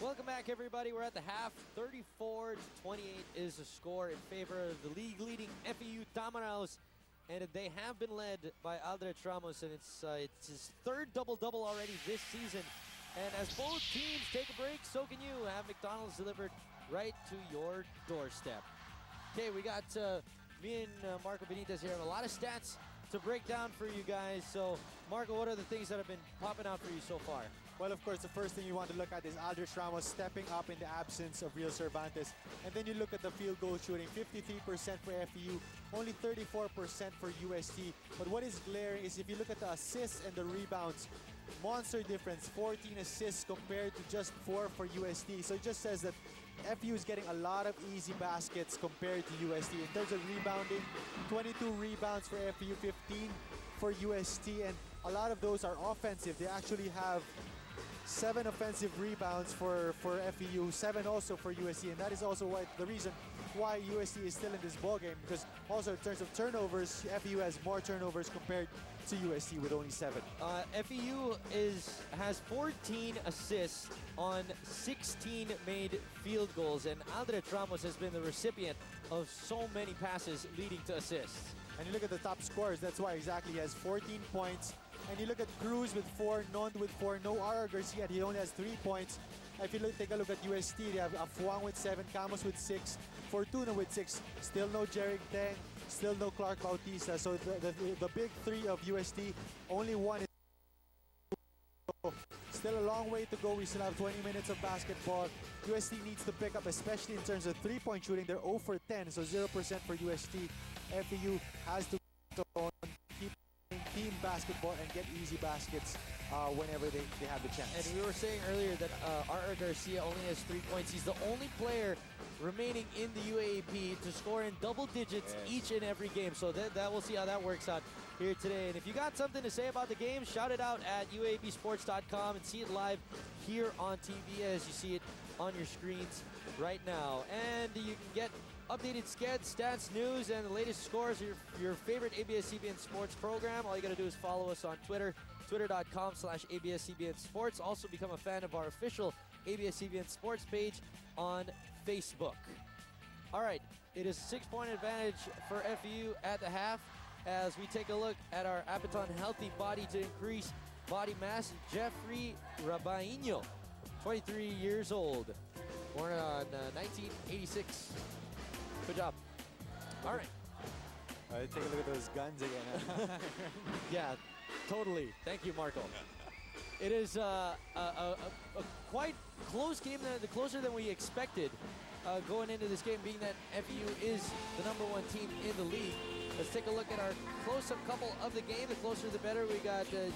Welcome back, everybody. We're at the half. 34-28 is the score in favor of the league-leading FEU Tamaraos. And they have been led by Aldrich Ramos, and it's his third double-double already this season. And as both teams take a break, so can you. Have McDonald's delivered right to your doorstep. Okay, we got me and Marco Benitez here. Have a lot of stats to break down for you guys. So, Marco, what are the things that have been popping out for you so far? Well, of course, the first thing you want to look at is Aldrich Ramos stepping up in the absence of Real Cervantes. And then you look at the field goal shooting, 53% for FEU, only 34% for UST. But what is glaring is if you look at the assists and the rebounds, monster difference, 14 assists compared to just 4 for UST. So it just says that FEU is getting a lot of easy baskets compared to UST. In terms of rebounding, 22 rebounds for FEU, 15 for UST, and a lot of those are offensive. They actually have 7 offensive rebounds for FEU, 7 also for UST, and that is also the reason why UST is still in this ballgame, because also in terms of turnovers, FEU has more turnovers compared to UST with only 7. FEU has 14 assists on 16 made field goals, and Aldrich Ramos has been the recipient of so many passes leading to assists. And you look at the top scorers, that's why exactly he has 14 points. And you look at Cruz with 4, Nond with 4, no R. Garcia, he only has 3 points. If you take a look at UST, they have Afuang with 7, Camus with 6, Fortuna with 6, still no Jeric Teng, still no Clark Bautista. So the big 3 of UST, only 1 is still a long way to go. We still have 20 minutes of basketball. UST needs to pick up, especially in terms of 3-point shooting. They're 0 for 10, so 0% for UST. FEU has to keep playing team basketball and get easy baskets whenever they have the chance. And we were saying earlier that R. Garcia only has 3 points. He's the only player remaining in the UAAP to score in double digits each and every game. So that we'll see how that works out here today. And if you got something to say about the game, shout it out at uaapsports.com and see it live here on TV as you see it on your screens right now. And you can get updated stats, news, and the latest scores of your favorite ABS-CBN sports program. All you got to do is follow us on Twitter, twitter.com/ABS-CBN Sports. Also become a fan of our official ABS-CBN Sports page on Facebook. All right, it is a 6-point advantage for FEU at the half as we take a look at our Apaton Healthy Body to Increase Body Mass. Jeffrey Rabaino, 23 years old, born on 1986. Good job. All right. Take a look at those guns again. Yeah, totally. Thank you, Marco. It is a quite close game, closer than we expected going into this game, being that FEU is the #1 team in the league. Let's take a look at our close-up couple of the game. The closer the better. We got Gene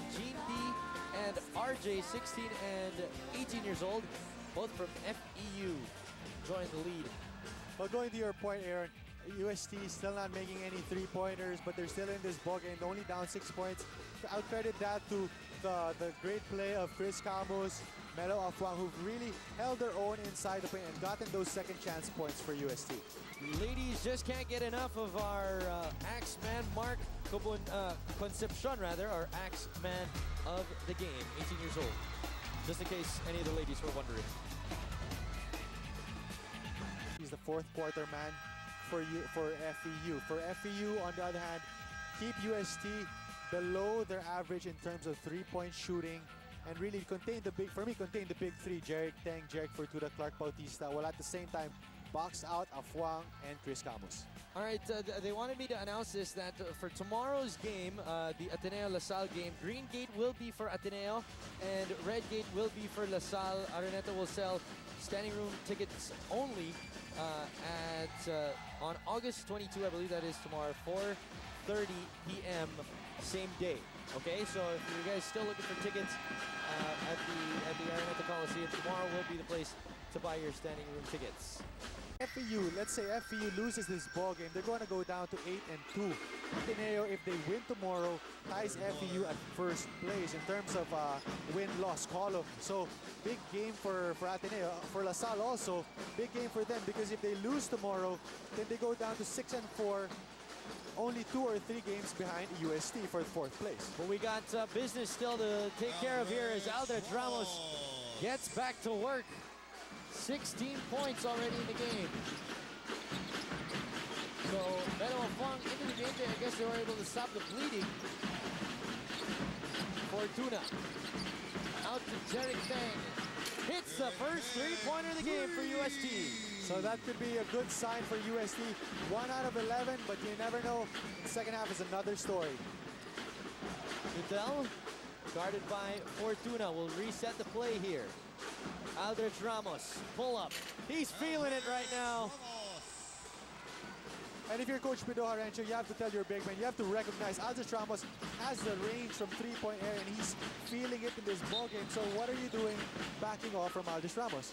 D and RJ, 16 and 18 years old, both from FEU, join the lead. Well, going to your point, Aaron, UST still not making any 3-pointers, but they're still in this ballgame. They're only down 6 points. I'll credit that to the great play of Chris Camus, Melo Afuang, who've really held their own inside the paint and gotten those second chance points for UST. Ladies just can't get enough of our Axeman Mark Concepcion, our Axeman of the game, 18 years old. Just in case any of the ladies were wondering. He's the 4th quarter man for FEU. For FEU, on the other hand, keep UST below their average in terms of 3-point shooting and really contain the big 3, Jeric Teng, Jeric Fortuna, Clark Bautista, while at the same time box out Afuang and Chris Camus. All right, they wanted me to announce this, that for tomorrow's game, the Ateneo LaSalle game, green gate will be for Ateneo and red gate will be for LaSalle. Araneta will sell standing room tickets only on August 22, I believe that is tomorrow, 4:30 p.m. same day. Okay, so if you guys still looking for tickets at the Araneta Coliseum, tomorrow will be the place to buy your standing room tickets. FEU, let's say FEU loses this ball game, they're going to go down to 8-2. Ateneo, if they win tomorrow, ties FEU at first place in terms of win-loss column. So big game for Ateneo. For LaSalle also, big game for them, because if they lose tomorrow, then they go down to 6-4, only 2 or 3 games behind UST for 4th place. But we got business still to take care of here as Aldrich Ramos gets back to work. 16 points already in the game. So, Meadow Fong into the game there. I guess they were able to stop the bleeding. Fortuna. Out to Jarek Tang. Hits the first three-pointer of the game for UST. So that could be a good sign for UST. 1 out of 11, but you never know. The second half is another story. Nutel, guarded by Fortuna, will reset the play here. Aldrich Ramos, pull up. He's feeling it right now. And if you're Coach Pido Harencio, you have to tell your big man, you have to recognize Aldrich Ramos has the range from three-point area, and he's feeling it in this ball game. So what are you doing backing off from Aldrich Ramos?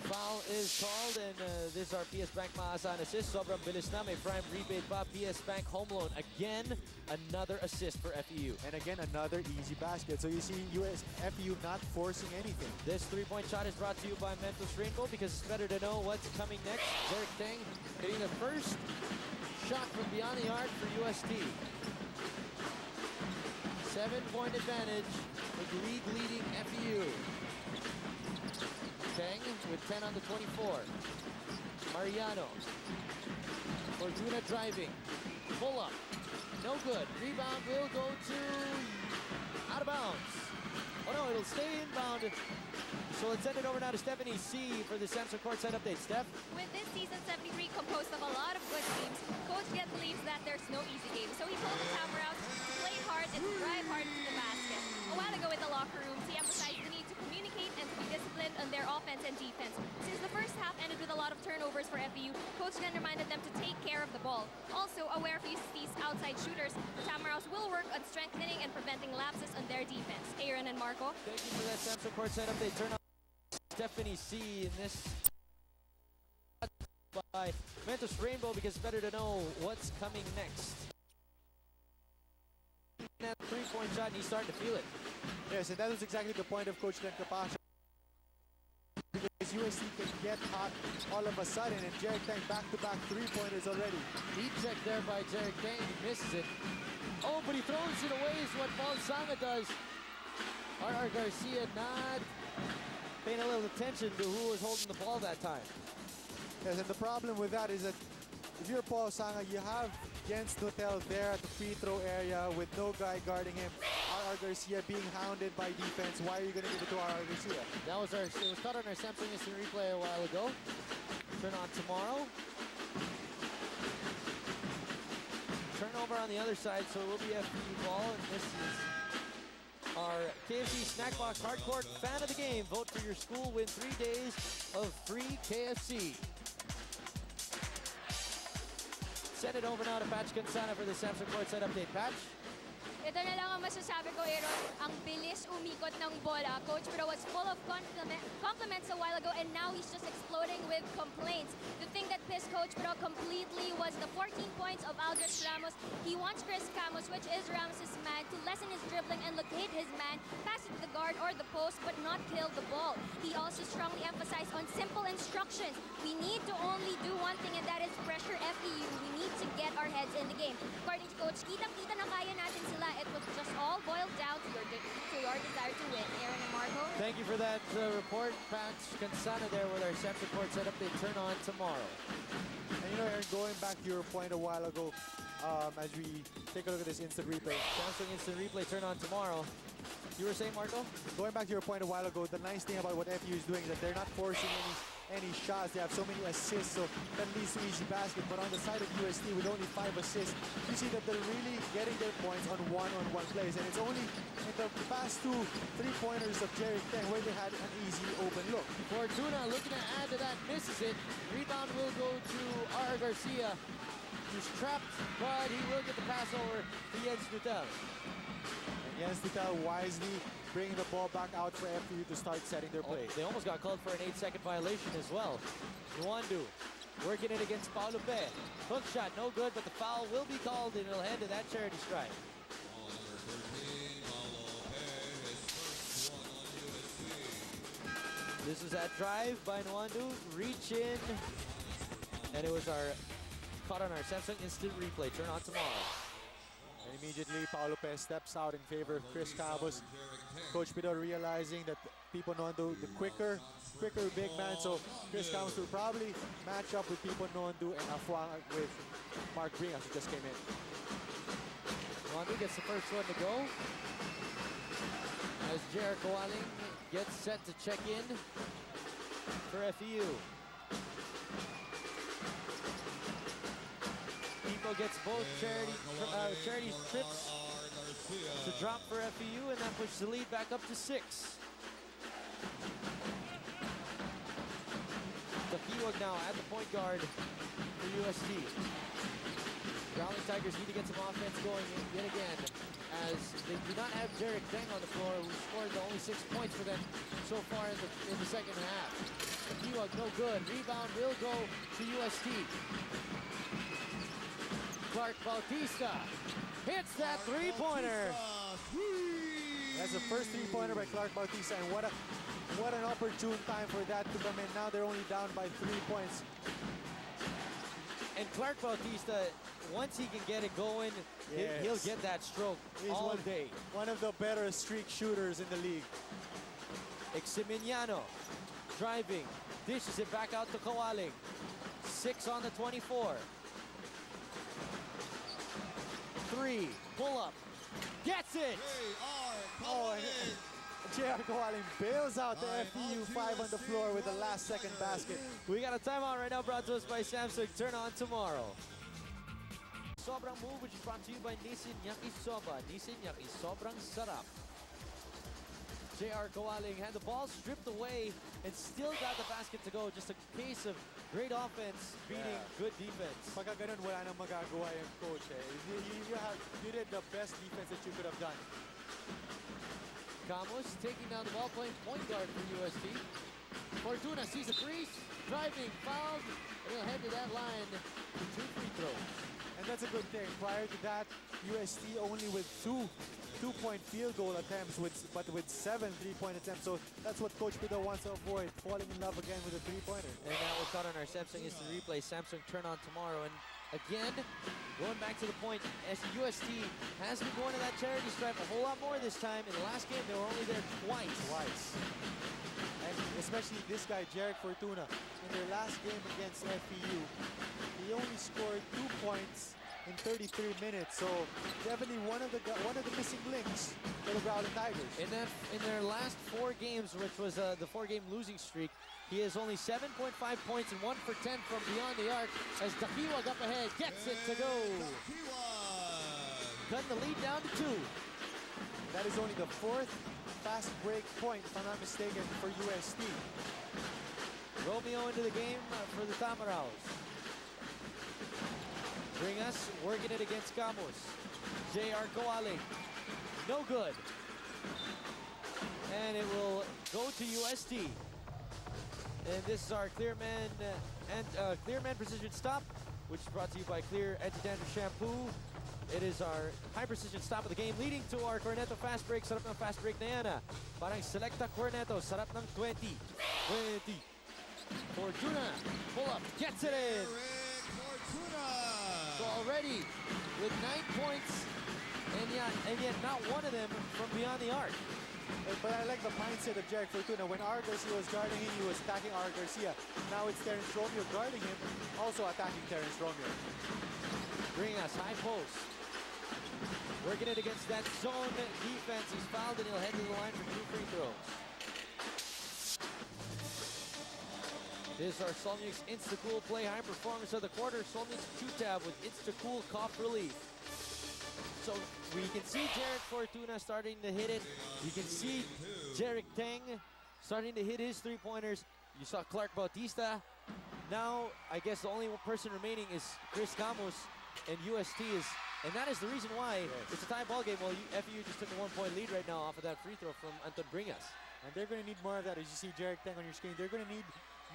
Foul is called, and this is our PS Bank maasahan assist. Sobrang bilis na, may prime rebate pa. PS Bank home loan. Again, another assist for FEU. And again, another easy basket. So you see FEU not forcing anything. This three-point shot is brought to you by Mentos Rainbow because it's better to know what's coming next. Derek Tang hitting the first shot from beyond the arc for UST. 7-point advantage with league-leading FEU. Tang with 10 on the 24. Mariano. Fortuna driving. Pull up. No good. Rebound will go to out of bounds. Oh no, it'll stay inbound. So let's send it over now to Stephanie C for the Samsung Courtside update. Steph? With this season 73 composed of a lot of good teams, Coach Get believes that there's no easy game. So he told the Tamaraws to play hard and to drive hard to the basket. A while ago in the locker rooms, he emphasized the need to communicate and to be disciplined on their offense and defense. Since the first half ended with a lot of turnovers for FEU, Coach Gen reminded them to take care of the ball. Also, aware of UCT's outside shooters, the Tamaraws will work on strengthening and preventing lapses on their defense. Aaron and Marco. Thank you for that Samsung Courtside update. Turn on Stephanie C in this by Mentos Rainbow because it's better to know what's coming next. That three-point shot, and he's starting to feel it. Yes, and that was exactly the point of Coach Glenn Capascio. Because USC can get hot all of a sudden, and Jarek Tang back-to-back three-pointers already. Heat check there by Jarek Tang. He misses it. Oh, but he throws it away is what Paul Sanga does. R.R. Garcia not paying a little attention to who was holding the ball that time. Yes, and the problem with that is that if you're Paul Sanga, you have Jens Nutel there at the free throw area with no guy guarding him. R.R. Garcia being hounded by defense. Why are you going to give it to R.R. Garcia? That was it was caught on our Samsung Instant Replay a while ago. Turn on tomorrow. Turnover on the other side, so it will be FPU ball, and this is our KFC Snack Box Hardcore Fan of the Game. Vote for your school, win 3 days of free KFC. Send it over now to Patch Cansana for the Samsung Courtside update. Patch? Ito na lang ang masasabi ko, Aaron. Ang bilis umikot ng bola. Coach Pido was full of compliments a while ago, and now he's just exploding with complaints. The thing that pissed Coach Pido completely was the 14 points of Aldrich Ramos. He wants Chris Camos, which is Ramos' man, to lessen his dribbling and locate his man, pass it to the guard or the post, but not kill the ball. He also strongly emphasized on simple instructions. We need to only do one thing, and that is pressure FEU. We need to get our heads in the game. According to Coach, kitang-kita na kaya natin sila. It was just all boiled down to your desire to win. Aaron and Marco. Thank you for that report, Patch Cansana there with our Samsung Courtside update. Turn on tomorrow. And you know, Aaron, going back to your point a while ago, as we take a look at this instant replay. Samsung Instant Replay, turn on tomorrow. You were saying, Marco? Going back to your point a while ago, the nice thing about what FEU is doing is that they're not forcing any shots. They have so many assists, so that leads to easy basket. But on the side of UST, with only 5 assists, you see that they're really getting their points on one-on-one plays. And it's only in the past 2 3-pointers of Jarek Tang where they had an easy open look. Fortuna looking to add to that, misses it. Rebound will go to R. Garcia. He's trapped, but he will get the pass over to Jens Nutel. And Jens Nutel wisely bringing the ball back out for FEU to start setting their play. They almost got called for an 8-second violation as well. Nwandu working it against Paulo Pe. Hook shot, no good, but the foul will be called, and it'll head to that charity stripe. This is that drive by Nwandu, reach in, and it was caught on our Samsung Instant Replay. Turn on tomorrow. And immediately, Paulo Pe steps out in favor of Chris Cabos. Coach Pido realizing that people know the quicker big man. So Chris Camus will probably match up with people Nondu and Afuang with Mark Bringas, who just came in. Nondu gets the first one to go. As Jared Kawaling gets set to check in for FEU. Pico gets both charity trips to drop for FEU, and that pushes the lead back up to 6. Takiwag now at the point guard for UST. Growling Tigers need to get some offense going yet again, as they do not have Jarek Deng on the floor, who scored only 6 points for them so far in the second half. Takiwag no good. Rebound will go to UST. Clark Bautista hits that three-pointer. That's the first three-pointer by Clark Bautista, and what an opportune time for that to come in. Now they're only down by 3 points. And Clark Bautista, once he can get it going, yes, he'll get that stroke all day. One of the better streak shooters in the league. Eximiniano driving, dishes it back out to Kawaling. 6 on the 24. 3, pull up, gets it! Oh, and J.R. Kawaling bails out the FEU 5 on the floor with the last-second basket. We got a timeout right now brought to us by Samsung. Turn on tomorrow. Sobrang Move, which is brought to you by Nissin Yakisoba. Nissin Yaki, sobrang sarap. J.R. Kawaling had the ball stripped away and still got the basket to go. Just a case of great offense beating good defense. Pagka ganun, wala nang magagawa yung coach. You did the best defense that you could have done. Camus taking down the ball, playing point guard for UST. Fortuna sees a crease, driving, fouled, and he'll head to that line with 2 free throws. And that's a good thing. Prior to that, UST only with two-point field goal attempts, but with 7 3-point attempts. So that's what Coach Pido wants to avoid, falling in love again with a three-pointer. And now we're caught on our Samsung Instant Replay. Samsung turn on tomorrow. And again, going back to the point, as UST has been going to that charity stripe a whole lot more this time. In the last game, they were only there twice. And especially this guy, Jarek Fortuna, in their last game against FEU, he only scored 2 points in 33 minutes. So definitely one of the missing links for the Growling Tigers. In their last 4 games, which was the 4-game losing streak, he has only 7.5 points and 1 for 10 from beyond the arc as Takiwag up ahead gets it to go. Cutting the lead down to 2. That is only the 4th fast break point, if I'm not mistaken, for UST. Romeo into the game for the Tamaraos. Bringas working it against Camus. J.R. Kawaling, no good. And it will go to UST. And this is our Clear Man Precision Stop, which is brought to you by Clear Anti-Dandruff Shampoo. It is our high precision stop of the game, leading to our Cornetto fast break. Sarap ng fast break na yan, ah. Parang Selecta Cornetto, sarap ng 20. Fortuna, pull up, gets it in. So already with 9 points, and yet not one of them from beyond the arc. But I like the mindset of Jarek Fortuna. When R. Garcia was guarding him, he was attacking R. Garcia. Now it's Terrence Romeo guarding him, also attacking Terrence Romeo. Bringas, high post. Working it against that zone defense. He's fouled and he'll head to the line for 2 free throws. This is our Solmux Insta-Cool Play High Performance of the Quarter. Solmux Q-Tab with Insta-Cool Cough Relief. So we can see Jarek Fortuna starting to hit it. You can see Jarek Teng starting to hit his 3-pointers. You saw Clark Bautista. Now, I guess the only person remaining is Chris Camus, and UST is, and that is the reason why it's a tie ball game. Well, FEU just took a 1-point lead right now off of that free throw from Anton Bringas. And they're going to need more of that. As you see Jarek Teng on your screen, they're going to need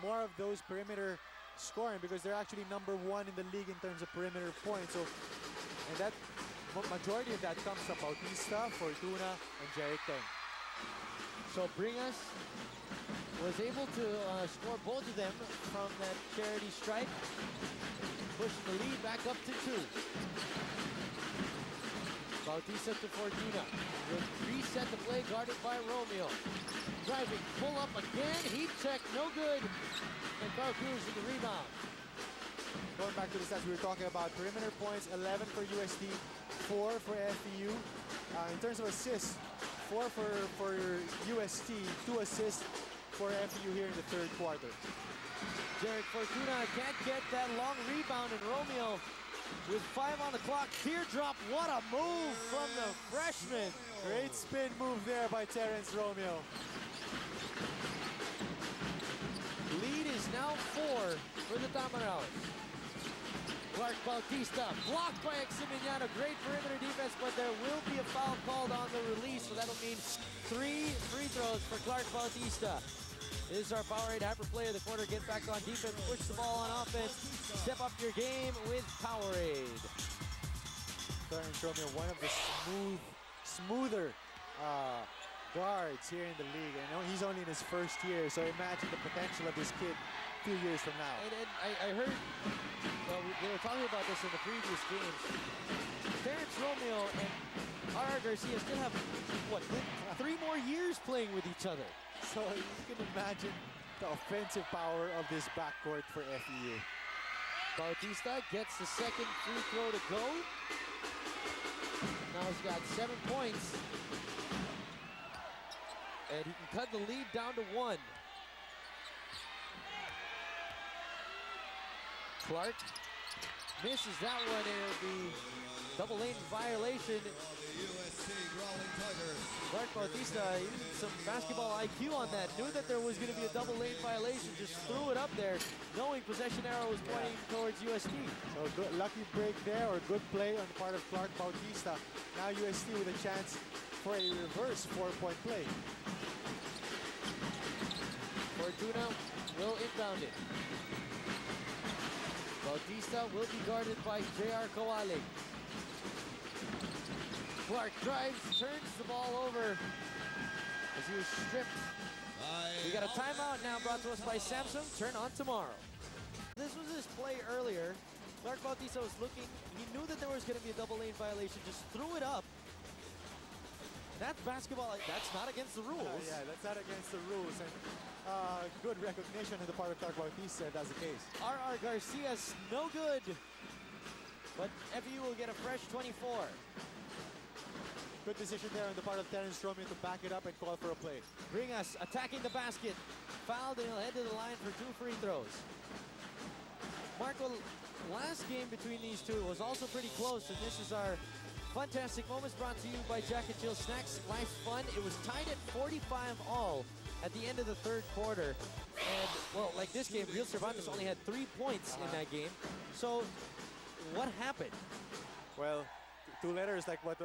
more of those perimeter scoring because they're actually #1 in the league in terms of perimeter points. So, and that majority of that comes from Bautista, Fortuna, and Jarek Teng. So Bringas was able to score both of them from that charity stripe, pushing the lead back up to 2. Bautista to Fortuna. Will reset the play, guarded by Romeo. Driving, pull up again. Heat check, no good. And Carl Cruz with the rebound. Going back to the stats we were talking about, perimeter points, 11 for UST, 4 for FEU. In terms of assists, 4 for UST, 2 assists for FEU here in the third quarter. Jarek Fortuna can't get that long rebound, and Romeo with 5 on the clock. Teardrop, what a move from the freshman. Great spin move there by Terrence Romeo. Lead is now 4 for the Tamaraos. Clark Bautista blocked by Eximiliano. Great perimeter defense, but there will be a foul called on the release, so that'll mean 3 free throws for Clark Bautista. This is our Powerade Hyper Play of the quarter. Get back on defense, push the ball on offense, step up your game with Powerade. Terrence Romeo, one of the smoother guards here in the league. I know he's only in his first year, so imagine the potential of this kid a few years from now. And I heard, well, they were talking about this in the previous games. Terrence Romeo and R.R. Garcia still have, what, 3 more years playing with each other. So you can imagine the offensive power of this backcourt for FEU. Bautista gets the second free throw to go. Now he's got 7 points. And he can cut the lead down to 1. Clark misses that one, and it'll be double lane violation. Clark Bautista used some basketball IQ on that. Knew that there was going to be a double lane violation. Just threw it up there, knowing possession arrow was pointing towards UST. So good, lucky break there, or good play on the part of Clark Bautista. Now UST with a chance for a reverse 4-point play. Fortuna will inbound it. Bautista will be guarded by J.R. Kowalik. Clark drives, turns the ball over as he was stripped. We got a timeout now brought to us by Samsung. Turn on tomorrow. This was his play earlier. Clark Bautista was looking. He knew that there was going to be a double lane violation. Just threw it up. That's basketball. That's not against the rules. Yeah, that's not against the rules. And good recognition on the part of Clark Bautista if that's the case. R.R. Garcia's no good. But FEU will get a fresh 24. Good decision there on the part of Terrence Romeo to back it up and call for a play. Bringas attacking the basket. Fouled, and he'll head to the line for 2 free throws. Marco, last game between these two was also pretty close, and this is our Fantastic Moments brought to you by Jack and Jill Snacks. Life's fun. It was tied at 45-all at the end of the third quarter. And, well, like this game, Real Cervantes only had 3 points in that game. So, what happened? Well, 2 letters like what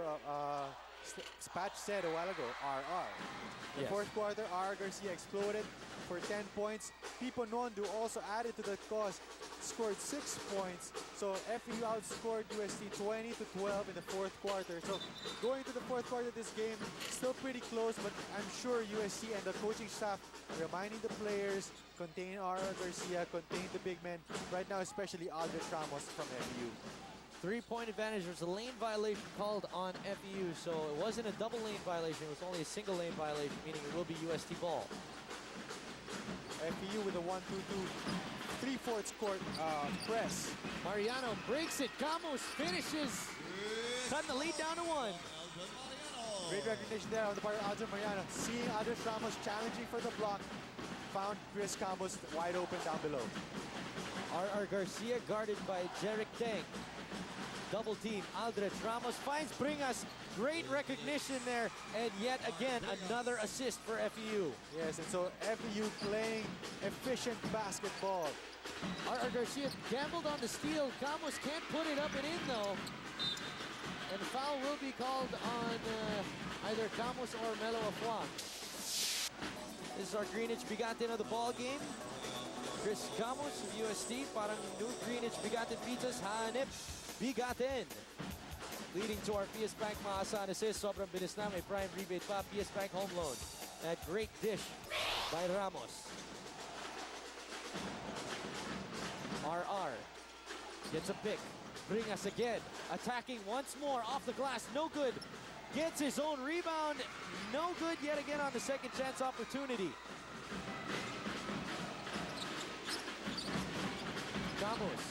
Spatch said a while ago, RR. In the fourth quarter, R.R. Garcia exploded for 10 points. Pipo Nondu also added to the cause, scored 6 points. So FEU outscored UST 20-12 in the fourth quarter. So going to the fourth quarter of this game, still pretty close, but I'm sure UST and the coaching staff reminding the players, contain R.R. Garcia, contain the big men. Right now, especially Aldrich Ramos from FEU. 3-point advantage. There was a lane violation called on FEU, so it wasn't a double lane violation. It was only a single lane violation, meaning it will be UST ball. FEU with a 1-2-2, 3/4 court press. Mariano breaks it. Camus finishes. Cutting the lead down to 1. Great recognition there on the part of Aldo Mariano. Seeing Aldrich Ramos challenging for the block, found Chris Camus wide open down below. R.R. Garcia guarded by Jerick Teng. Double team. Aldrich Ramos finds Bringas. Great recognition there. And yet again, another assist for FEU. Yes, and so FEU playing efficient basketball. R.R. Garcia gambled on the steal. Camus can't put it up and in though. And the foul will be called on either Camus or Melo Afua. This is our Greenwich Bigatin of the ball game. Chris Camus of UST, parang new Greenwich Bigatin pizzas, hanip Bigatin. Leading to our PS Bank Maasahan assist. Sobrang bilis na, may prime rebate pa. PS Bank home loan. That great dish by Ramos. RR. Gets a pick. Bringas again. Attacking once more. Off the glass. No good. Gets his own rebound. No good yet again on the second chance opportunity. Camus.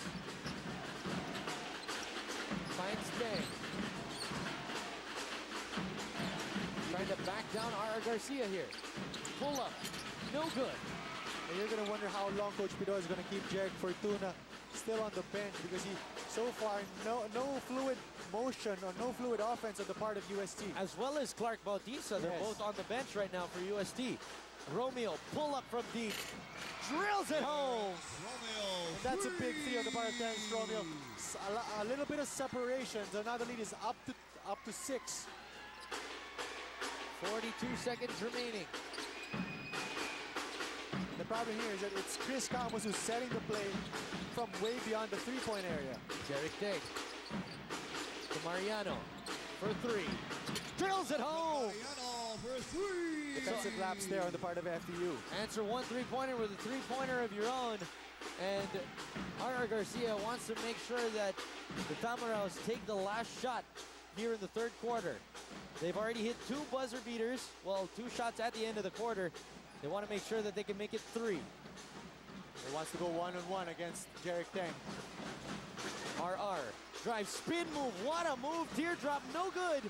Finds Deng. Trying to back down R.R. Garcia here. Pull up. No good. And you're going to wonder how long Coach Pido is going to keep Jeric Fortuna still on the bench, because he, so far, no fluid motion or no fluid offense on the part of UST. As well as Clark Bautista. They're both on the bench right now for UST. Romeo, pull up from deep. Drills it home. And that's a big three on the part of Terrence Romeo. A little bit of separation, so now the lead is up to 6. 42 seconds remaining. The problem here is that it's Chris Camus who's setting the play from way beyond the three-point area. Jeric Deng to Mariano for 3. Drills it home. Mariano for 3. Defensive lapse there on the part of FEU. Answer one three-pointer with a three-pointer of your own. And R.R. Garcia wants to make sure that the Tamaraos take the last shot here in the third quarter. They've already hit 2 buzzer beaters. Well, 2 shots at the end of the quarter. They want to make sure that they can make it 3. He wants to go one-on-one against Jeric Deng. R.R. drive, spin move. What a move. Teardrop, no good.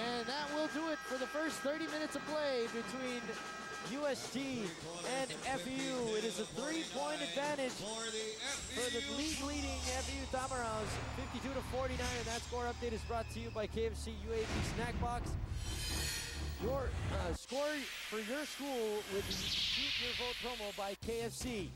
And that will do it for the first 30 minutes of play between UST and FEU. It is a 3-point advantage for the league-leading FEU Tamaraos, 52-49. And that score update is brought to you by KFC UAAP Snack Box. Your score for your school with the Shoot Your Vote promo by KFC.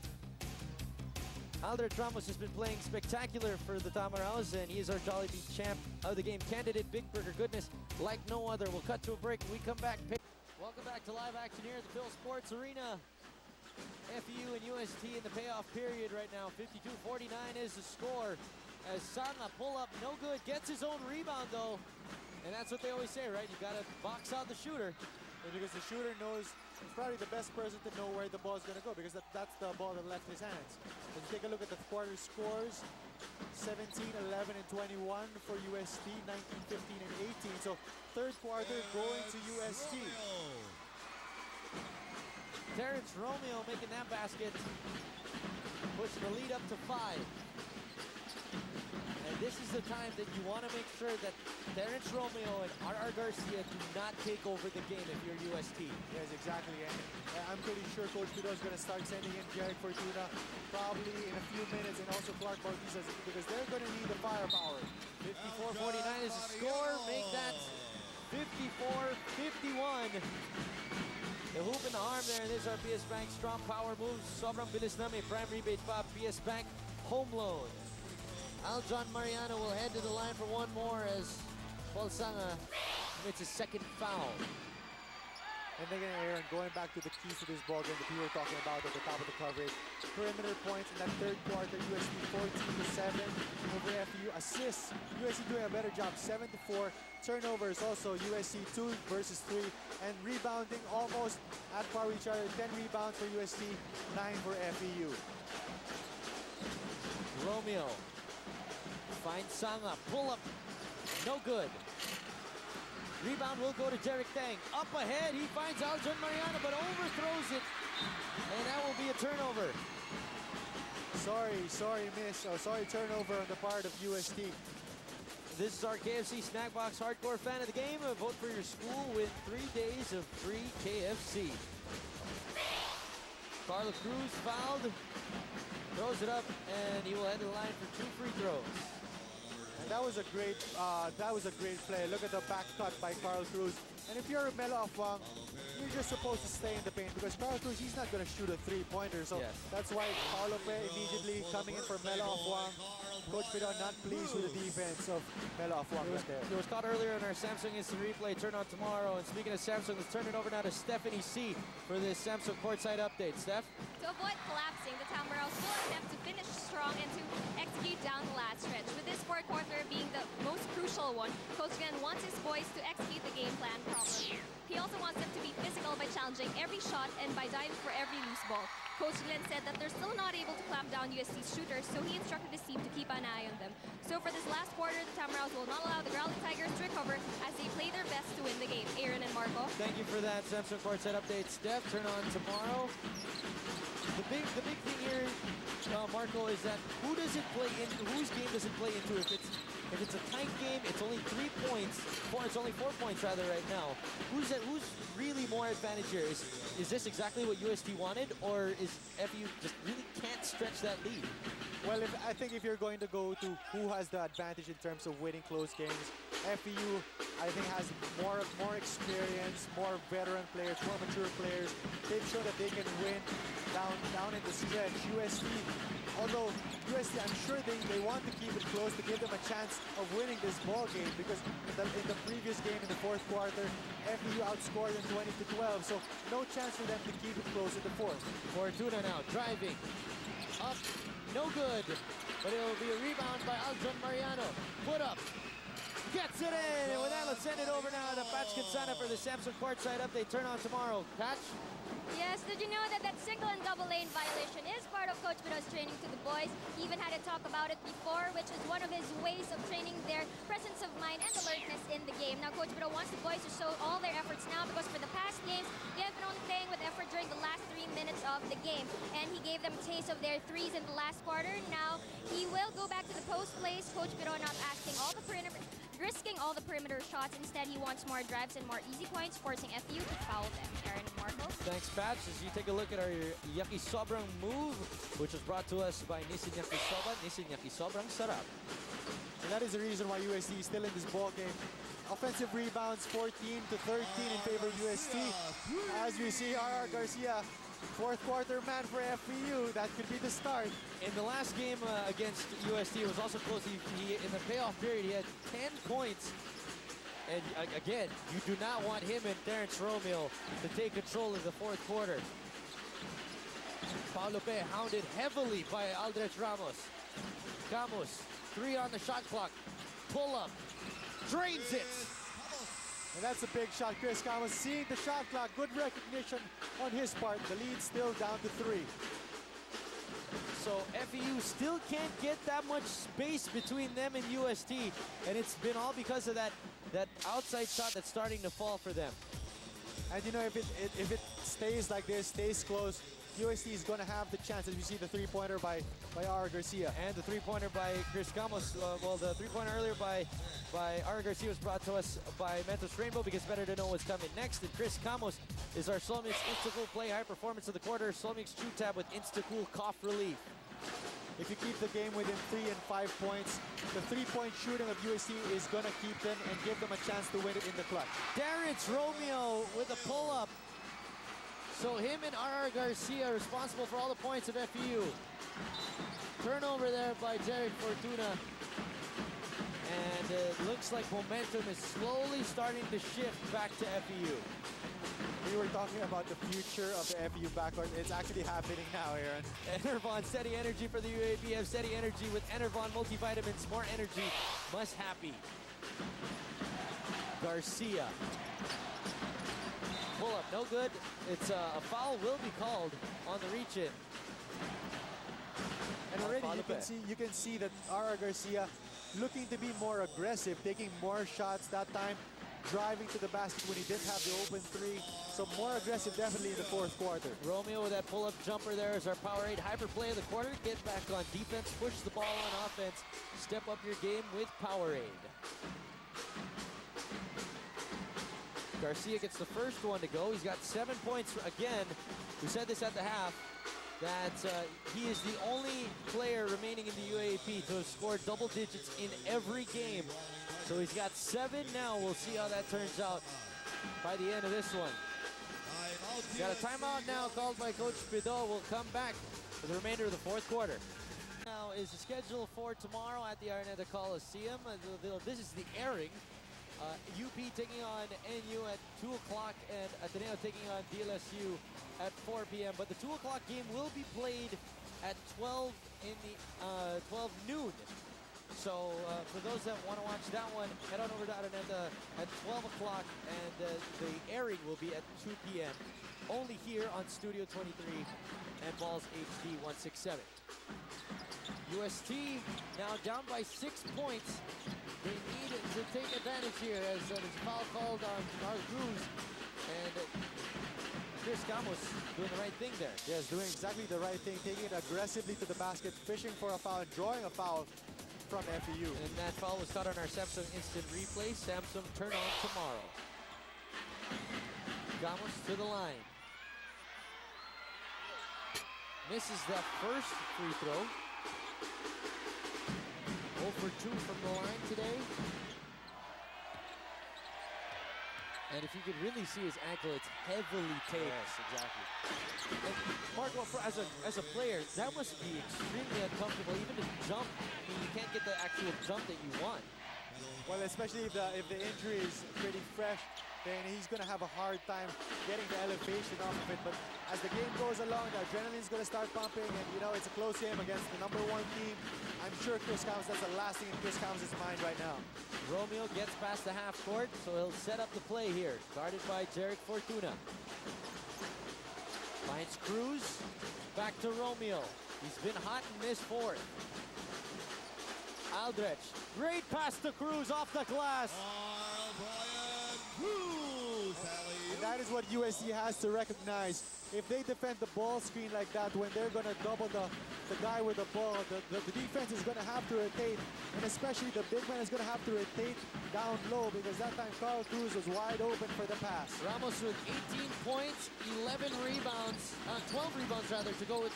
Aldred Ramos has been playing spectacular for the Tamaraos, and he is our Jollibee champ of the game candidate. Big Burger goodness like no other. We'll cut to a break. When we come back, welcome back to live action here at the Phil Sports Arena. FEU and UST in the payoff period right now. 52-49 is the score. As Sanga pull up, no good. Gets his own rebound though. And that's what they always say, right? You gotta box out the shooter. And because the shooter knows, he's probably the best person to know where the ball is gonna go, because that's the ball that left his hands. If you take a look at the quarter scores, 17, 11, and 21 for UST, 19, 15, and 18. So third quarter going to UST. Terrence Romeo making that basket. Push the lead up to 5. And this is the time that you want to make sure that Terrence Romeo and R.R. Garcia do not take over the game if you're UST. Yes, exactly. And I'm pretty sure Coach Pido is going to start sending in Jeric Fortuna probably in a few minutes, and also Clark Bautista, because they're going to need the firepower. 54-49 is the score. Make that 54-51. The hoop and the arm there, and this is our PS Bank strong power moves. Sobrang bilis na, may prime rebate pa. PS Bank home loan. Aljon Mariano will head to the line for one more as Paul Sanga commits his second foul. And they're going back to the keys to this ball game that we were talking about at the top of the coverage. Perimeter points in that third quarter, USD 14-7 over FEU. Assists, USC doing a better job, 7-4. Turnovers also USC 2 versus 3. And rebounding almost at par with each other. 10 rebounds for USC, 9 for FEU. Romeo finds Sanga, pull up, no good. Rebound will go to Jeric Deng. Up ahead, he finds Aljon Mariano, but overthrows it. And that will be a turnover. Sorry miss, or sorry turnover on the part of UST. This is our KFC Snack Box Hardcore Fan of the Game. Vote for your school, win 3 days of free KFC. Carla Cruz fouled, throws it up, and he will head to the line for 2 free throws. And that was a great play. Look at the back cut by Carl Cruz. And if you're Melo Afwang, you're just supposed to stay in the paint, because Carl Cruz, he's not going to shoot a 3-pointer. So that's why Carlo Pe immediately coming in for Melo Afwang. Coach Pido not pleased with the defense of Melo Afwang right there. It was caught earlier in our Samsung Instant Replay. Turn on tomorrow. And speaking of Samsung, let's turn it over now to Stephanie C. for this Samsung courtside update. Steph? To avoid collapsing, the Tamaraos will attempt to finish strong and to execute down the last stretch. With this fourth quarter being the most crucial one, Coach Gan wants his boys to execute the game plan properly. He also wants them to be physical by challenging every shot and by diving for every loose ball. Coach Glenn said that they're still not able to clamp down UST's shooters, so he instructed his team to keep an eye on them. So for this last quarter, the Tamaraws will not allow the Growling Tigers to recover as they play their best to win the game. Aaron and Marco. Thank you for that Samsung Courtside update. Steph, turn on tomorrow. The big thing here, Marco, is that who does it play into? Whose game does it play into? If it's a tight game, it's only 3 points. It's only 4 points rather right now. Who's really more advantage here? Is this exactly what UST wanted, or is FU just really can't stretch that lead? Well, I think if you're going to go to who has the advantage in terms of winning close games, FEU, I think, has more experience, more veteran players, more mature players. They've shown that they can win down in the stretch. UST, although UST, I'm sure they want to keep it close to give them a chance of winning this ball game, because in the previous game in the fourth quarter, FEU outscored them 20-12, so no chance for them to keep it close in the fourth. Fortuna now driving up, no good, but it will be a rebound by Aldrin Mariano. Put up, gets it in, and with that, let's send it over now to Patch Kansana for the Samsung Courtside update. Turn on tomorrow. Patch? Yes, did you know that single and double lane violation is part of Coach Bido's training to the boys? He even had to talk about it before, which is one of his ways of training their presence of mind and alertness in the game. Now, Coach Bido wants the boys to show all their efforts now, because for the past games, they have been only playing with effort during the last 3 minutes of the game. And he gave them a taste of their threes in the last quarter. Now, he will go back to the post plays. Coach Bido not risking all the perimeter shots. Instead, he wants more drives and more easy points, forcing FU to foul them. Aaron and Marco. Thanks, Patch. As you take a look at our Yaki Sobrang move, which was brought to us by Nissin Yaki Soba. Nissin Yaki Sobrang sarap. And that is the reason why UST is still in this ball game. Offensive rebounds 14-13 in favor of UST. As we see, R.R. Garcia, fourth quarter man for FPU. That could be the start. In the last game against UST, it was also close. He in the payoff period, he had 10 points. And again, you do not want him and Terrence Romeo to take control in the fourth quarter. Paulo Pe hounded heavily by Aldrich Ramos. Camus, 3 on the shot clock. Pull up, drains it. And that's a big shot. Chris Camus seeing the shot clock. Good recognition on his part. The lead still down to 3. So FEU still can't get that much space between them and UST, and it's been all because of that outside shot that's starting to fall for them. And you know, if it stays like this, stays close, UST is going to have the chance, as we see the three-pointer by R. Garcia. And the three-pointer by Chris Camus. Well, the three-pointer earlier by R. Garcia was brought to us by Mentos Rainbow, because better to know what's coming next. And Chris Camus is our Solmix Insta-Cool Play High Performance of the Quarter. Solmix Chew Tab with Insta-Cool Cough Relief. If you keep the game within 3 and 5 points, the three-point shooting of UST is going to keep them and give them a chance to win it in the clutch. Terrence Romeo with a pull-up. So him and R.R. Garcia responsible for all the points of FEU. Turnover there by Jeric Fortuna. And it looks like momentum is slowly starting to shift back to FEU. We were talking about the future of the FEU backcourt. It's actually happening now, Aaron. Enervon, steady energy for the UAAP. Have steady energy with Enervon multivitamins. More energy, must happy. Garcia. Pull up, no good. It's a foul will be called on the reach-in. And already you can see that R.R. Garcia looking to be more aggressive, taking more shots that time, driving to the basket when he didn't have the open 3. So more aggressive definitely in the fourth quarter. Romeo with that pull-up jumper there is our Powerade hyper play of the quarter. Get back on defense, push the ball on offense, step up your game with Powerade. Garcia gets the first one to go. He's got 7 points again. We said this at the half, that he is the only player remaining in the UAAP to have scored double digits in every game. So he's got 7 now. We'll see how that turns out by the end of this one. Got a timeout now called by Coach Bido. We'll come back for the remainder of the fourth quarter. Now is the schedule for tomorrow at the Araneta Coliseum. This is the airing. UP taking on NU at 2 o'clock and Ateneo taking on DLSU at 4 p.m. But the 2 o'clock game will be played at 12 noon So for those that want to watch that one, head on over to Araneta at 12 o'clock, and the airing will be at 2 p.m. only here on Studio 23 and Balls HD 167. UST now down by 6 points. They need to take advantage here as there's a foul called on Cruz, and Chris Gamos doing the right thing there. Yes, doing exactly the right thing, taking it aggressively to the basket, fishing for a foul, and drawing a foul from FEU. And that foul was caught on our Samsung Instant Replay. Samsung turn on tomorrow. Gamos to the line. Misses that first free throw. 0 for 2 from the line today. And if you could really see his ankle, it's heavily taped. Yes, exactly. And Marco, as a player, that must be extremely uncomfortable, even to jump. I mean, you can't get the actual jump that you want. Well, especially if the injury is pretty fresh, then he's going to have a hard time getting the elevation off of it. But as the game goes along, the adrenaline's going to start pumping, and you know it's a close game against the #1 team. I'm sure Chris Gamos, that's the last thing in Chris Gamos' mind right now. Romeo gets past the half court, so he'll set up the play here. Guarded by Jeric Fortuna. Finds Cruz. Back to Romeo. He's been hot in this fourth. Aldrich. Great pass to Cruz off the glass. And that is what USC has to recognize. If they defend the ball screen like that, when they're going to double the guy with the ball, the defense is going to have to rotate, and especially the big man is going to have to rotate down low, because that time Carl Cruz was wide open for the pass. Ramos with 18 points, 11 rebounds, 12 rebounds rather, to go with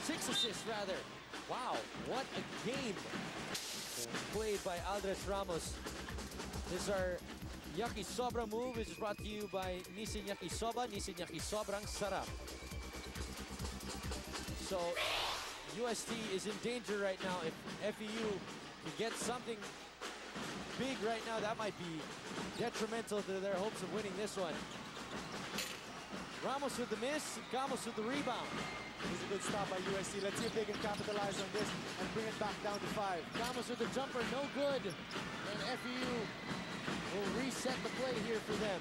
6 assists rather. Wow, what a game played by Aldrich Ramos. This is our Yaki Sobra move, which is brought to you by Nissin Yaki Soba. Nissin Yaki Sobrang Sarap. So, UST is in danger right now. If FEU can get something big right now, that might be detrimental to their hopes of winning this one. Ramos with the miss, Gamos with the rebound. This is a good stop by USC. Let's see if they can capitalize on this and bring it back down to 5. Gamos with the jumper, no good. And FEU will reset the play here for them.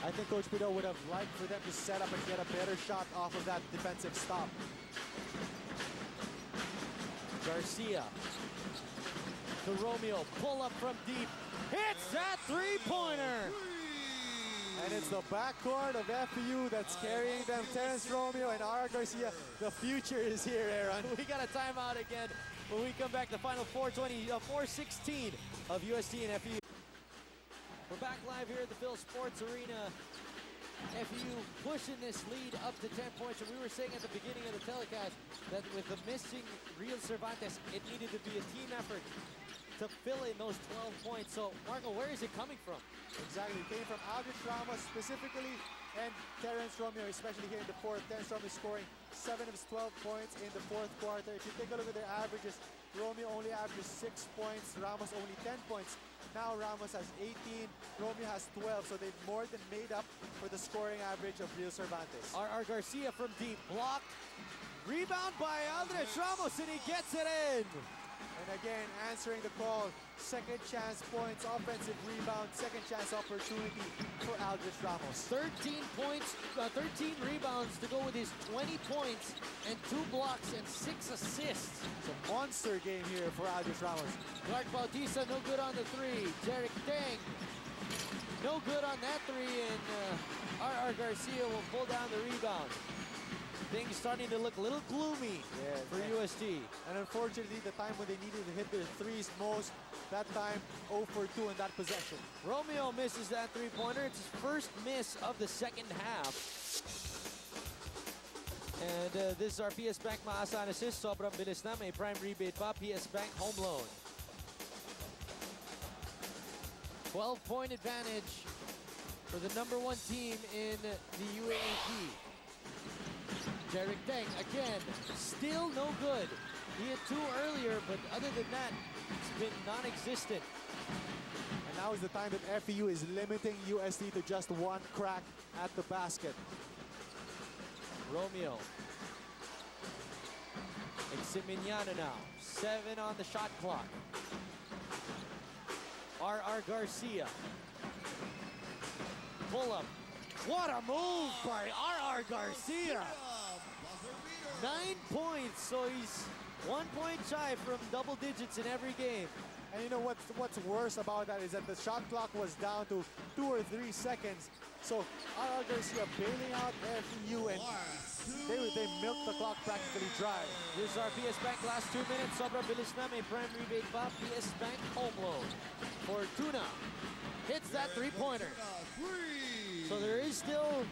I think Coach Pito would have liked for them to set up and get a better shot off of that defensive stop. Garcia to Romeo, pull up from deep, hits that three-pointer! And it's the backcourt of FEU that's carrying them. Terrence Romeo and R. Garcia. The future is here, Aaron. We got a timeout again. When we come back, the final 4:16 of UST and FEU. We're back live here at the Phil Sports Arena. FEU pushing this lead up to 10 points. And we were saying at the beginning of the telecast that with the missing Real Cervantes, it needed to be a team effort to fill in those 12 points. So, Marco, where is it coming from? Exactly. It came from Aldrich Ramos specifically, and Terrence Romeo, especially here in the fourth. Terrence Romeo scoring 7 of his 12 points in the fourth quarter. If you take a look at their averages, Romeo only averages 6 points, Ramos only 10 points. Now Ramos has 18, Romeo has 12, so they've more than made up for the scoring average of Real Cervantes. R. Garcia from deep, blocked, rebound by Aldrich Ramos, and he gets it in. And again, answering the call, second chance points, offensive rebound, second chance opportunity for Aldrich Ramos. 13 points, 13 rebounds to go with his 20 points and 2 blocks and 6 assists. It's a monster game here for Aldrich Ramos. Clark Bautista, no good on the 3. Jeric Deng, no good on that 3, and R. Garcia will pull down the rebound. Things starting to look a little gloomy for UST. And unfortunately, the time when they needed to hit their threes most, that time 0 for 2 in that possession. Romeo misses that three-pointer. It's his first miss of the second half. And this is our PS Bank Maasahan Assist. Sobrang bilis na. May prime rebate pa. PS Bank Home Loan. 12-point advantage for the #1 team in the UAAP. Jeric Deng, again, still no good. He had 2 earlier, but other than that, it's been non-existent. And now is the time that FEU is limiting UST to just 1 crack at the basket. Romeo. Eximiniano now. 7 on the shot clock. R.R. Garcia. Pull up. What a move by R.R. Garcia. 9 points, so he's 1 point shy from double digits in every game. And you know what's worse about that is that the shot clock was down to 2 or 3 seconds. So R.R. Garcia bailing out FEU, and they milked the clock practically dry. This is our PS Bank last 2 minutes. Sobrang bilis na, may prime rebate pa. PS Bank home loan. Fortuna hits that three-pointer. So there is still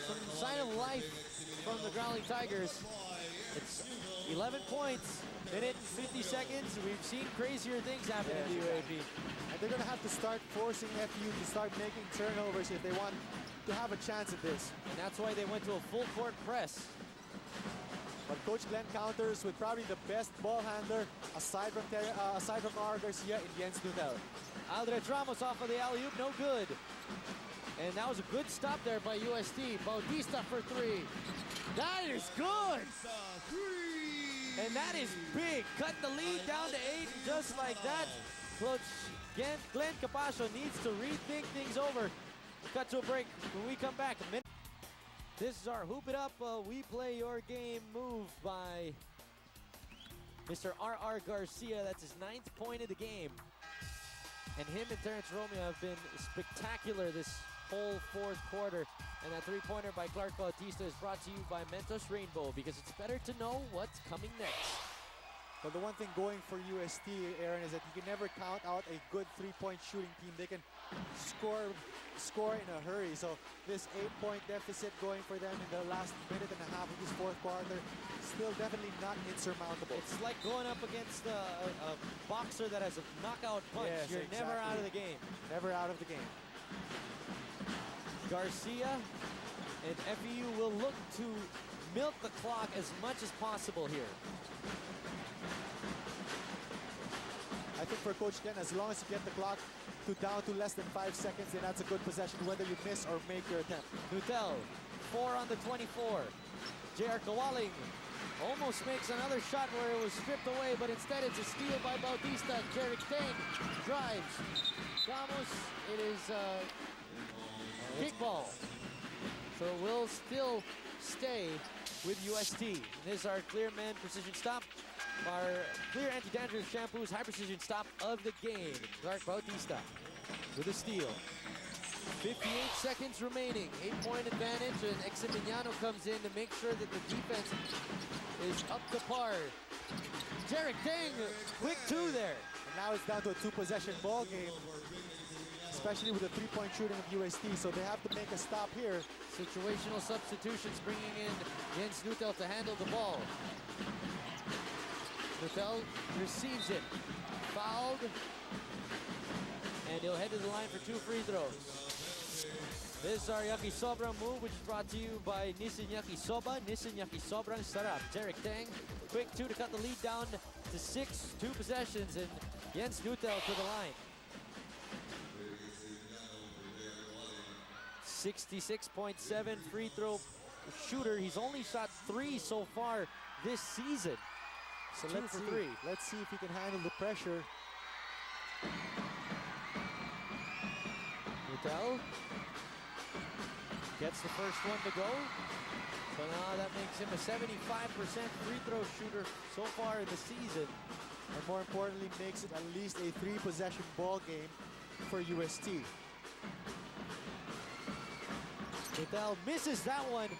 some sign of life from the Growling Tigers. It's 11 points, minute and 50 seconds. We've seen crazier things happen in the UAAP. And they're going to have to start forcing FEU to start making turnovers if they want to have a chance at this. And that's why they went to a full court press. But Coach Glenn counters with probably the best ball handler aside from R. Garcia in Jens Nutel. Aldrich Ramos off of the alley-oop, no good. And that was a good stop there by UST. Bautista for 3. That is good! And that is big. Cut the lead down to 8, just like that. Coach Glenn Capascio needs to rethink things over. Cut to a break. When we come back, a minute. This is our Hoop It Up, We Play Your Game move by Mr. R.R. Garcia. That's his 9th point of the game. And him and Terrence Romeo have been spectacular this whole 4th quarter. And that three-pointer by Clark Bautista is brought to you by Mentos Rainbow, because it's better to know what's coming next. But the one thing going for UST, Aaron, is that you can never count out a good three-point shooting team. They can score in a hurry. So this 8-point deficit going for them in the last minute and a half of this 4th quarter, still definitely not insurmountable. It's like going up against a boxer that has a knockout punch. Yes, You're exactly. never out of the game. Never out of the game. Garcia and FEU will look to milk the clock as much as possible here. I think for Coach Glenn, as long as you get the clock down to less than 5 seconds, then that's a good possession, whether you miss or make your attempt. Nutel, 4 on the 24. J.R. Kawaling almost makes another shot where it was stripped away, but instead it's a steal by Bautista. Jarek Tang drives. Ramos, it is kickball. So we'll still stay with UST. This is our Clear Man Precision Stop. Our Clear Anti-Dandruff Shampoo's high precision stop of the game. Clark Bautista with a steal. 58 seconds remaining. 8-point advantage, and Eximiniano comes in to make sure that the defense is up to par. Jarek Tang, quick 2 there. And now it's down to a 2-possession ball game, especially with the 3-point shooting of UST, so they have to make a stop here. Situational substitutions bringing in Jens Nutel to handle the ball. Nutel receives it, fouled, and he'll head to the line for 2 free throws. This is our Yakisobra move, which is brought to you by Nissin Yakisoba. Nissin Yakisobrang Sarap. Jarek Tang, quick 2 to cut the lead down to 6, 2 possessions, and Jens Nutel to the line. 66.7 free throw shooter. He's only shot 3 so far this season. So 2 for 3. Let's see if he can handle the pressure. Nutel gets the first one to go. So now that makes him a 75% free throw shooter so far in the season. And more importantly, makes it at least a 3-possession ball game for UST. Nutel misses that one,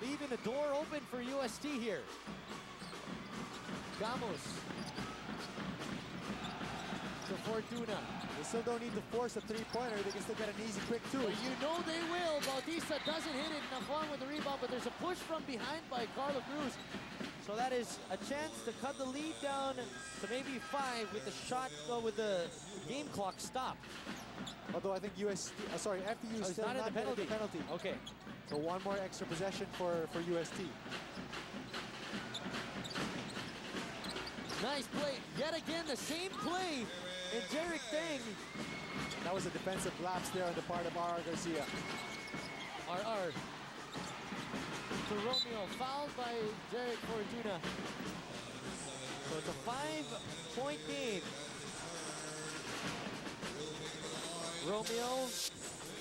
leaving the door open for UST here. Gamos to Fortuna. They still don't need to force a 3-pointer. They can still get an easy quick 2. But you know they will. Bautista doesn't hit it. Nafon with the rebound, but there's a push from behind by Carlo Cruz. So that is a chance to cut the lead down to maybe 5 with the shot, with the game clock stopped. Although I think FEU is still not in the penalty. Okay. So one more extra possession for UST. Nice play. Yet again, the same play in Jarek Tang. That was a defensive lapse there on the part of R.R. Garcia. R.R. to Romeo, fouled by Jarek Fortuna. So it's a 5-point game. Romeo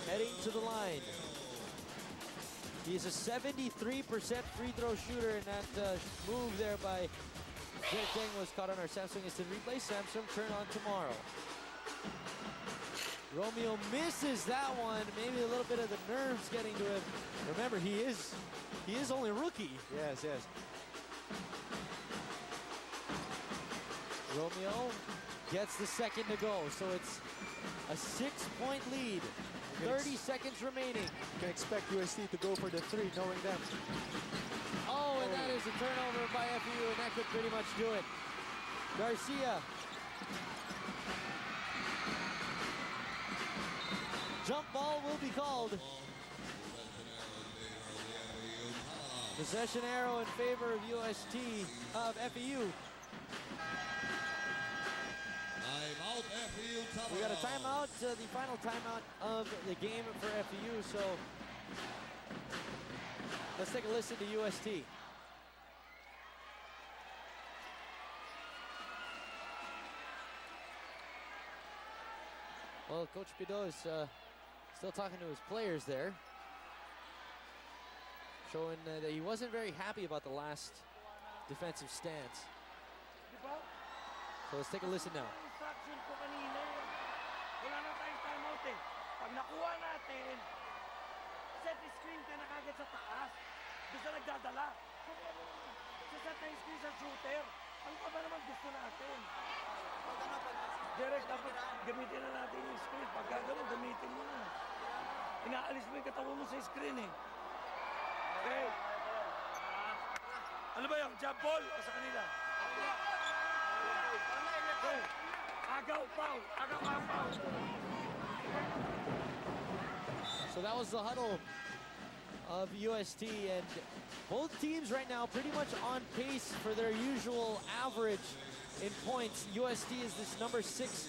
heading to the line. He's a 73% free throw shooter, and that move there by Jarek Deng was caught on our Samsung Instant Replay. Samsung turn on tomorrow. Romeo misses that one. Maybe a little bit of the nerves getting to him. Remember, he is only a rookie. Yes, yes. Romeo gets the second to go, so it's a 6-point lead. 30 seconds remaining. You can expect UST to go for the three, knowing them. Oh, and that is a turnover by FEU, and that could pretty much do it. Garcia. Jump ball will be called. Possession arrow in favor of FEU. Timeout, FEU. We got a timeout, the final timeout of the game for FEU, so let's take a listen to UST. Well, Coach Pido is still talking to his players there, showing that he wasn't very happy about the last defensive stance. So let's take a listen now. Instruction ko kanina eh. Wala na tayong timeout eh. Pag nakuha natin, set screen ka na kagad sa taas. Doon sa nagdadala. Sa set na screen sa shooter. Ano pa ba naman gusto natin? Derek, dapat gamitin na natin yung screen. Pag gagawin, gamitin mo na. Inaalis mo yung katawan mo sa screen eh. Okay. Ano ba yung jump ball o sa kanila? Okay. Agaw foul. Agaw foul. So that was the huddle of UST, and both teams right now pretty much on pace for their usual average in points. UST is this number 6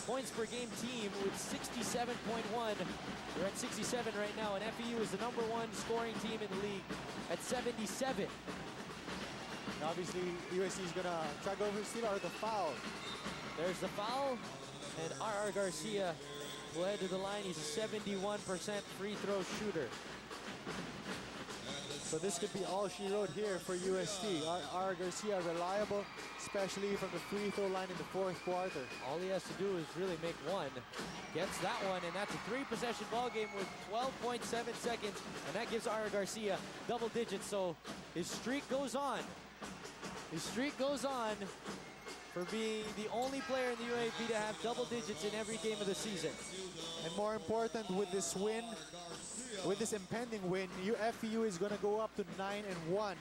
points per game team with 67.1. They're at 67 right now, and FEU is the number 1 scoring team in the league at 77. Obviously, USC is gonna try to go for steal or the foul. There's the foul, and R.R. Garcia will head to the line. He's a 71% free throw shooter. So this could be all she wrote here for UST. R.R. Garcia reliable, especially from the free throw line in the fourth quarter. All he has to do is really make one. Gets that one, and that's a 3-possession ball game with 12.7 seconds, and that gives R.R. Garcia double digits, so his streak goes on. His streak goes on for being the only player in the UAAP to have double digits in every game of the season. And more important, with this win, with this impending win, FEU is going to go up to 9-1.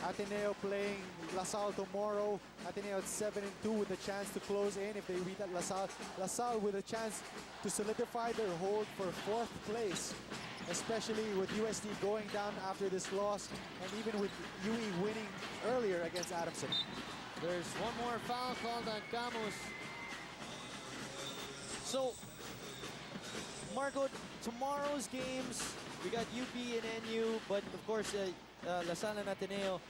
Ateneo playing LaSalle tomorrow. Ateneo at 7-2 with a chance to close in if they beat at LaSalle. LaSalle with a chance to solidify their hold for 4th place, especially with USD going down after this loss, and even with UE winning earlier against Adamson. There's one more foul called on Camus. So, Marco, tomorrow's games, we got UP and NU, but of course, LaSalle and Ateneo.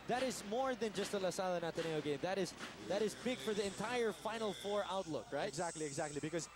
That is more than just a LaSalle and Ateneo game. That is big for the entire Final Four outlook, right? Exactly, because